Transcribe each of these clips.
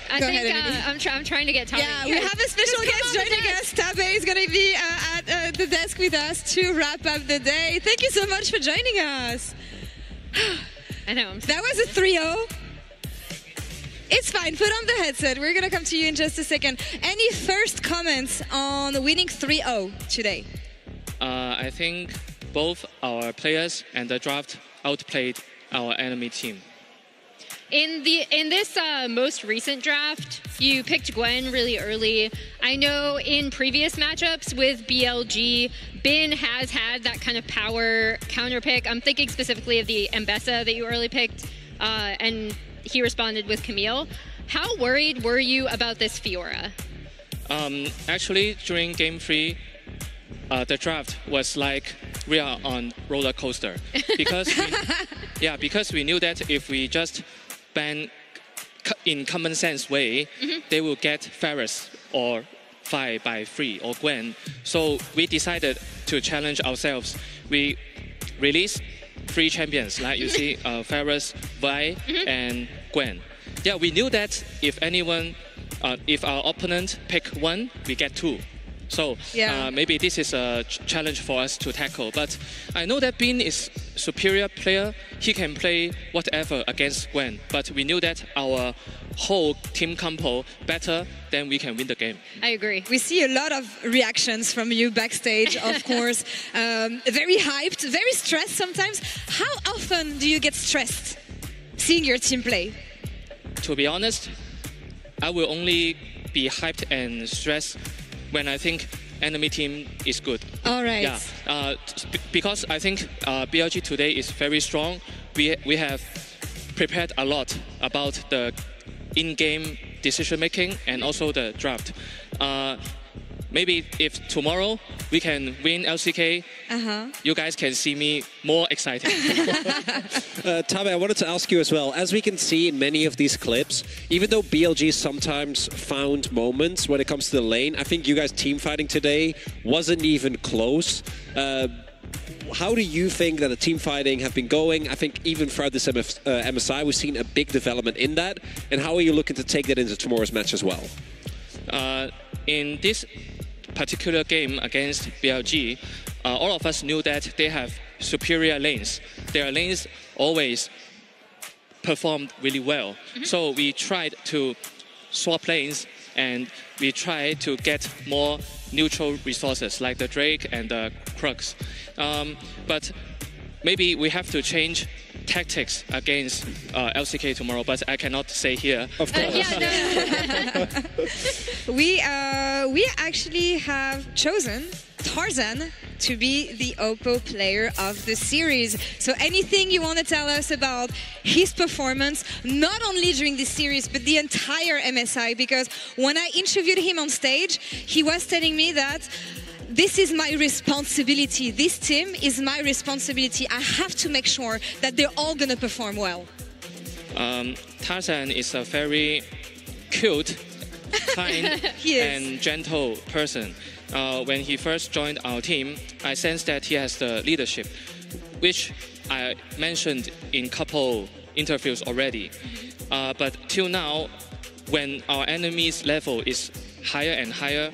I'm trying to get Tabe. Yeah, we have a special guest joining us. Tabe is going to be at the desk with us to wrap up the day. Thank you so much for joining us. I know. That was a 3-0. It's fine. Put on the headset. We're going to come to you in just a second. Any first comments on winning 3-0 today? I think both our players and the draft outplayed our enemy team. In this most recent draft, you picked Gwen really early. I know in previous matchups with BLG, Bin has had that kind of power counter pick. I'm thinking specifically of the Mbessa that you early picked, and he responded with Camille. How worried were you about this Fiora? Actually, during Game 3, the draft was like we are on roller coaster because we knew that if we just ban in common sense way, they will get Ferris or 5 by 3 or Gwen. So we decided to challenge ourselves. We released 3 champions, like you see, Ferris, Vi, and Gwen. Yeah, we knew that if our opponent pick 1, we get 2. So maybe this is a challenge for us to tackle. But I know that Bin is superior player. He can play whatever against Gwen. But we knew that our whole team compo better, then we can win the game. I agree. We see a lot of reactions from you backstage, of course. Very hyped, very stressed sometimes. How often do you get stressed seeing your team play? To be honest, I will only be hyped and stressed when I think enemy team is good. All right. Yeah, because I think BLG today is very strong. We have prepared a lot about the in-game decision making and also the draft. Maybe if tomorrow we can win LCK, you guys can see me more excited. Tabe, I wanted to ask you as well. As we can see in many of these clips, even though BLG sometimes found moments when it comes to the lane, I think you guys team fighting today wasn't even close. How do you think that the team fighting have been going? I think even throughout this MSI, we've seen a big development in that. And how are you looking to take that into tomorrow's match as well? In this particular game against BLG, all of us knew that they have superior lanes. Their lanes always performed really well. So we tried to swap lanes and we tried to get more neutral resources like the Drake and the Crux. But maybe we have to change tactics against LCK tomorrow, but I cannot say here. Of course. We actually have chosen Tarzan to be the Oppo player of the series. So anything you want to tell us about his performance, not only during this series, but the entire MSI? Because when I interviewed him on stage, he was telling me that this is my responsibility. This team is my responsibility. I have to make sure that they're all going to perform well. Tarzan is a very cute, kind, and gentle person. When he first joined our team, I sensed that he has the leadership, which I mentioned in couple interviews already. But till now, when our enemy's level is higher and higher,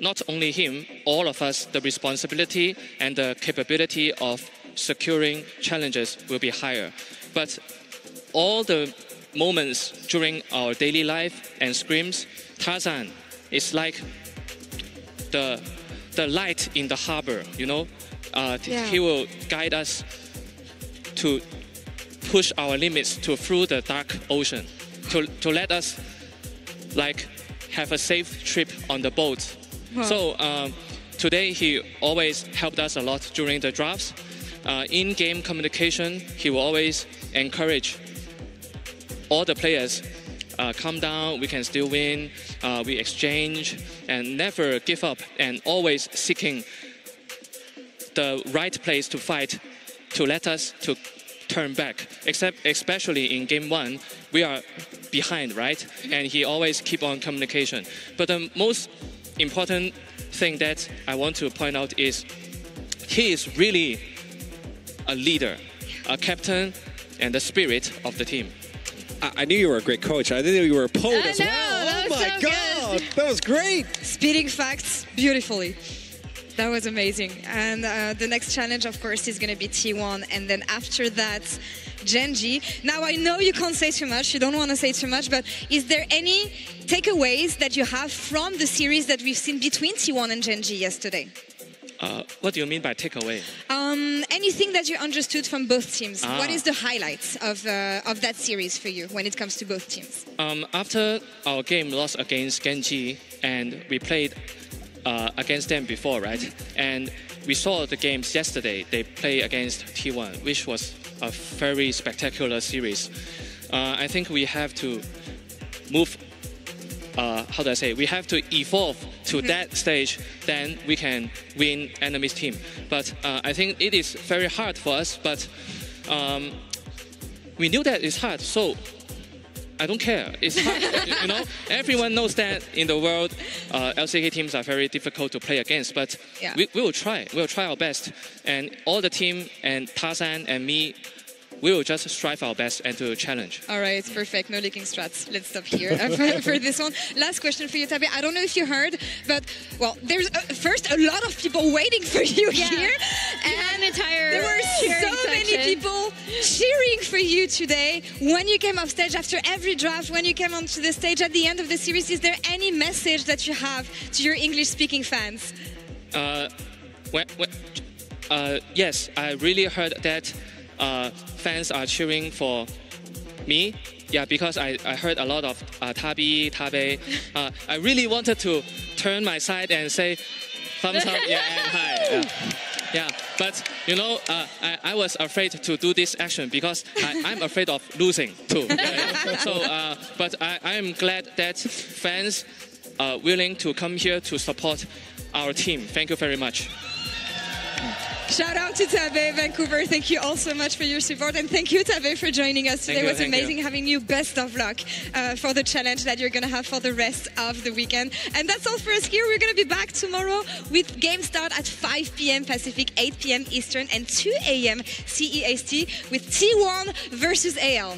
not only him, all of us, the responsibility and the capability of securing challenges will be higher. But all the moments during our daily life and scrims, Tarzan is like the light in the harbor, you know? He will guide us to push our limits through the dark ocean, to let us like have a safe trip on the boat. So today he always helped us a lot during the drafts. In-game communication, he will always encourage all the players, calm down, we can still win, we exchange, and never give up, and always seeking the right place to fight, to let us to turn back. Especially in game 1, we are behind, right? And he always keep on communication. But the most important thing that I want to point out is he is really a leader, a captain, and the spirit of the team. I knew you were a great coach. I knew you were a poet as know, well. Oh my so God, good. that was great. Spitting facts beautifully. That was amazing. And the next challenge, of course, is going to be T1. And then after that, Genji. Now, I know you can't say too much. You don't want to say too much. But is there any takeaways that you have from the series that we've seen between T1 and Genji yesterday? What do you mean by takeaway? Anything that you understood from both teams? What is the highlights of that series for you when it comes to both teams? After our game lost against Genji, and we played against them before, right? And we saw the games yesterday. They play against T1, which was a very spectacular series. I think we have to move. How do I say? We have to evolve to that stage, then we can win enemy's team. But I think it is very hard for us. But we knew that it's hard, so I don't care. It's hard, you know. Everyone knows that in the world, LCK teams are very difficult to play against. But we will try. We'll try our best, and all the team and Tarzan and me. We will just strive our best and to challenge. All right, perfect. No leaking strats. Let's stop here for this one. Last question for you, Tabe. I don't know if you heard, but, well, there's first a lot of people waiting for you here. And there were so many people cheering for you today. When you came off stage after every draft, when you came onto the stage at the end of the series, is there any message that you have to your English-speaking fans? Yes, I really heard that fans are cheering for me. Yeah, because I heard a lot of Tabe. I really wanted to turn my side and say thumbs up, yeah, and hi. Yeah, but you know, I was afraid to do this action because I'm afraid of losing too. So, but I am glad that fans are willing to come here to support our team. Thank you very much. Shout out to Tabe, Vancouver. Thank you all so much for your support. And thank you, Tabe, for joining us today. It was amazing having you. Best of luck for the challenge that you're going to have for the rest of the weekend. And that's all for us here. We're going to be back tomorrow with game start at 5 p.m. Pacific, 8 p.m. Eastern, and 2 a.m. CEST with T1 versus AL.